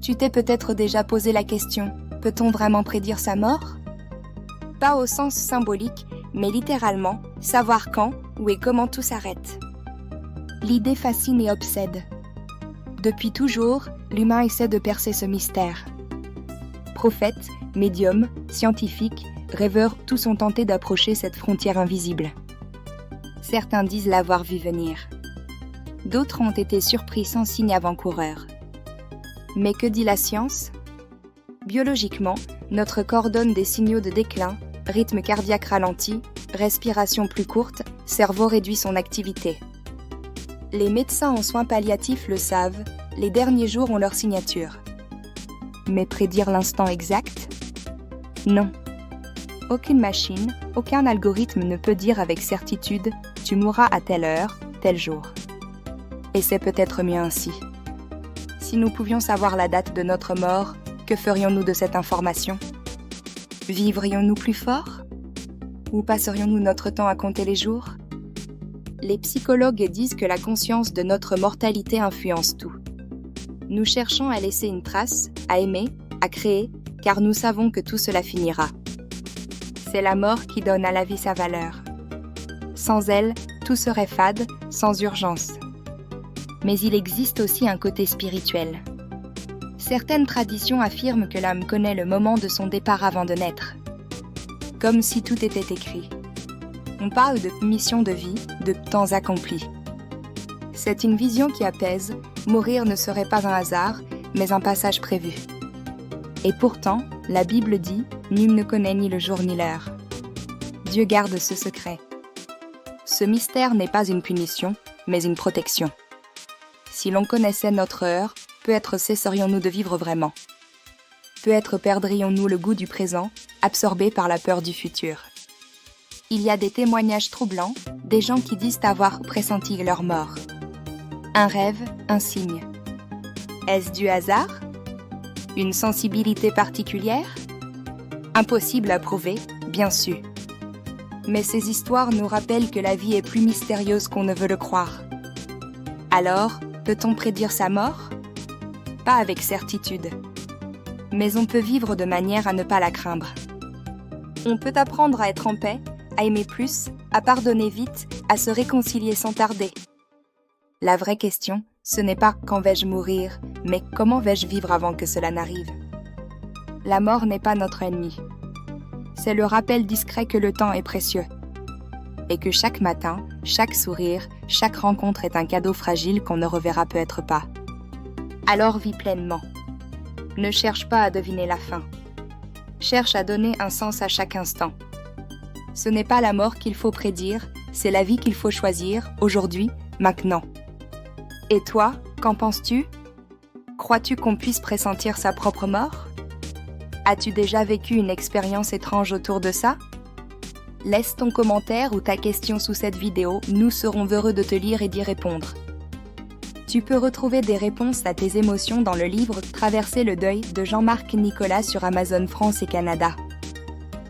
Tu t'es peut-être déjà posé la question, peut-on vraiment prédire sa mort? Pas au sens symbolique, mais littéralement, savoir quand, où et comment tout s'arrête. L'idée fascine et obsède. Depuis toujours, l'humain essaie de percer ce mystère. Prophètes, médiums, scientifiques, rêveurs, tous ont tenté d'approcher cette frontière invisible. Certains disent l'avoir vu venir. D'autres ont été surpris sans signe avant-coureur. Mais que dit la science? Biologiquement, notre corps donne des signaux de déclin, rythme cardiaque ralenti, respiration plus courte, cerveau réduit son activité. Les médecins en soins palliatifs le savent, les derniers jours ont leur signature. Mais prédire l'instant exact? Non. Aucune machine, aucun algorithme ne peut dire avec certitude « tu mourras à telle heure, tel jour ». Et c'est peut-être mieux ainsi. Si nous pouvions savoir la date de notre mort, que ferions-nous de cette information? Vivrions-nous plus fort? Ou passerions-nous notre temps à compter les jours? Les psychologues disent que la conscience de notre mortalité influence tout. Nous cherchons à laisser une trace, à aimer, à créer, car nous savons que tout cela finira. C'est la mort qui donne à la vie sa valeur. Sans elle, tout serait fade, sans urgence. Mais il existe aussi un côté spirituel. Certaines traditions affirment que l'âme connaît le moment de son départ avant de naître. Comme si tout était écrit. On parle de mission de vie, de temps accompli. C'est une vision qui apaise, mourir ne serait pas un hasard, mais un passage prévu. Et pourtant, la Bible dit « Nul ne connaît ni le jour ni l'heure ». Dieu garde ce secret. Ce mystère n'est pas une punition, mais une protection. Si l'on connaissait notre heure, peut-être cesserions-nous de vivre vraiment. Peut-être perdrions-nous le goût du présent, absorbés par la peur du futur. Il y a des témoignages troublants, des gens qui disent avoir pressenti leur mort. Un rêve, un signe. Est-ce du hasard? Une sensibilité particulière? Impossible à prouver, bien sûr. Mais ces histoires nous rappellent que la vie est plus mystérieuse qu'on ne veut le croire. Alors, peut-on prédire sa mort? Pas avec certitude. Mais on peut vivre de manière à ne pas la craindre. On peut apprendre à être en paix, à aimer plus, à pardonner vite, à se réconcilier sans tarder. La vraie question, ce n'est pas quand vais-je mourir, mais comment vais-je vivre avant que cela n'arrive. La mort n'est pas notre ennemi. C'est le rappel discret que le temps est précieux. Et que chaque matin, chaque sourire, chaque rencontre est un cadeau fragile qu'on ne reverra peut-être pas. Alors vis pleinement. Ne cherche pas à deviner la fin. Cherche à donner un sens à chaque instant. Ce n'est pas la mort qu'il faut prédire, c'est la vie qu'il faut choisir, aujourd'hui, maintenant. Et toi, qu'en penses-tu? Crois-tu qu'on puisse pressentir sa propre mort? As-tu déjà vécu une expérience étrange autour de ça? Laisse ton commentaire ou ta question sous cette vidéo, nous serons heureux de te lire et d'y répondre. Tu peux retrouver des réponses à tes émotions dans le livre « Traverser le deuil » de Jean-Marc Nicolas sur Amazon France et Canada.